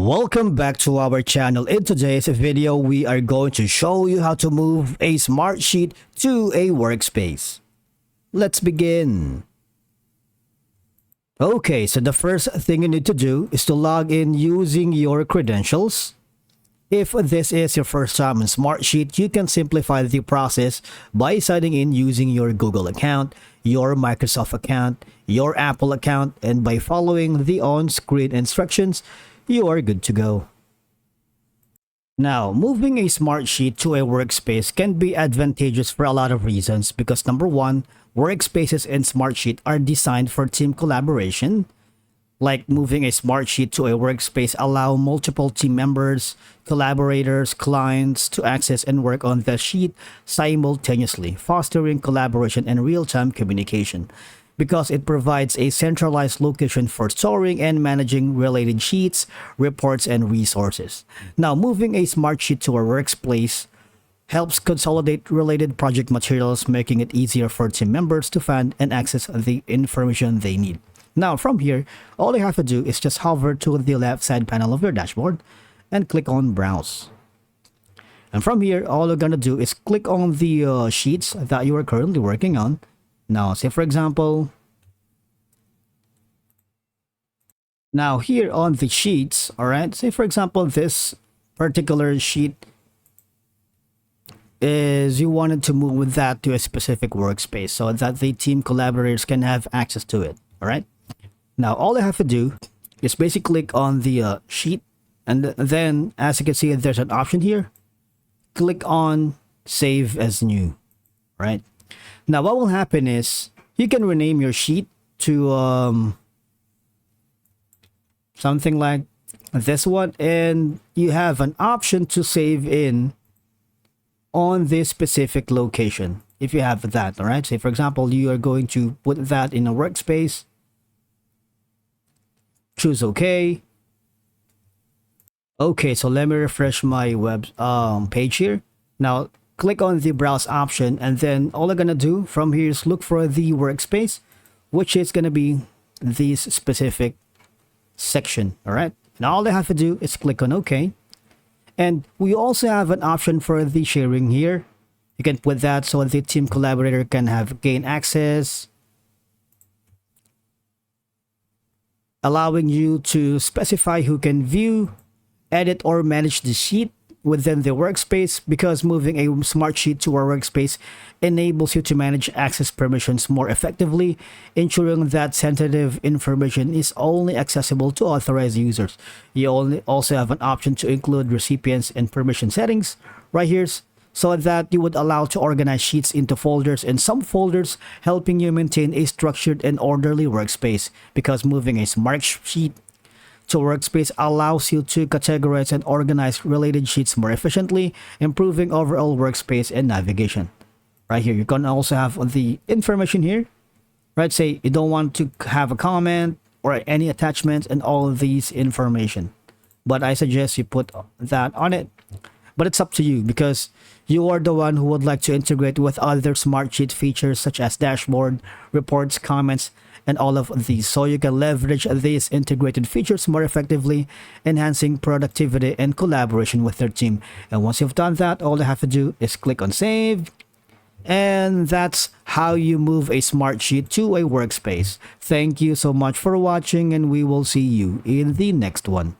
Welcome back to our channel. In today's video, we are going to show you how to move a Smartsheet to a workspace. Let's begin. Okay, so the first thing you need to do is to log in using your credentials. If this is your first time in Smartsheet, you can simplify the process by signing in using your Google account, your Microsoft account, your Apple account, and by following the on-screen instructions, you are good to go. Now, moving a Smartsheet to a workspace can be advantageous for a lot of reasons because number one, workspaces in Smartsheet are designed for team collaboration. Like moving a Smartsheet to a workspace allow multiple team members, collaborators, clients to access and work on the sheet simultaneously, fostering collaboration and real-time communication. Because it provides a centralized location for storing and managing related sheets, reports, and resources. Now, moving a Smartsheet to a workspace helps consolidate related project materials, making it easier for team members to find and access the information they need. Now, from here, all you have to do is just hover to the left side panel of your dashboard and click on Browse. And from here, all you're going to do is click on the sheets that you are currently working on. Now, say for example, now here on the sheets, all right, say for example, this particular sheet is you wanted to move with that to a specific workspace so that the team collaborators can have access to it, all right? Now, all I have to do is basically click on the sheet, and then as you can see, there's an option here. Click on Save as New, right? Now, what will happen is you can rename your sheet to something like this one, and you have an option to save in on this specific location if you have that, all right? Say, for example, you are going to put that in a workspace. Choose OK. Okay, so let me refresh my web page here. Now, click on the browse option, and then all I'm gonna do from here is look for the workspace, which is gonna be this specific section, all right? Now all I have to do is click on OK. And we also have an option for the sharing here. You can put that so the team collaborator can gain access, allowing you to specify who can view, edit, or manage the sheet within the workspace, because moving a Smartsheet to a workspace enables you to manage access permissions more effectively, ensuring that sensitive information is only accessible to authorized users. You also have an option to include recipients and permission settings right here, so that you would allow to organize sheets into folders and subfolders, helping you maintain a structured and orderly workspace, because moving a Smartsheet to workspace allows you to categorize and organize related sheets more efficiently, improving overall workspace and navigation. Right here, you can also have the information here, right? Say you don't want to have a comment or any attachments and all of these information, but I suggest you put that on it. But it's up to you, because you are the one who would like to integrate with other Smartsheet features such as dashboard, reports, comments, and all of these, so you can leverage these integrated features more effectively, enhancing productivity and collaboration with your team. And once you've done that, all you have to do is click on Save. And that's how you move a Smartsheet to a workspace. Thank you so much for watching, and we will see you in the next one.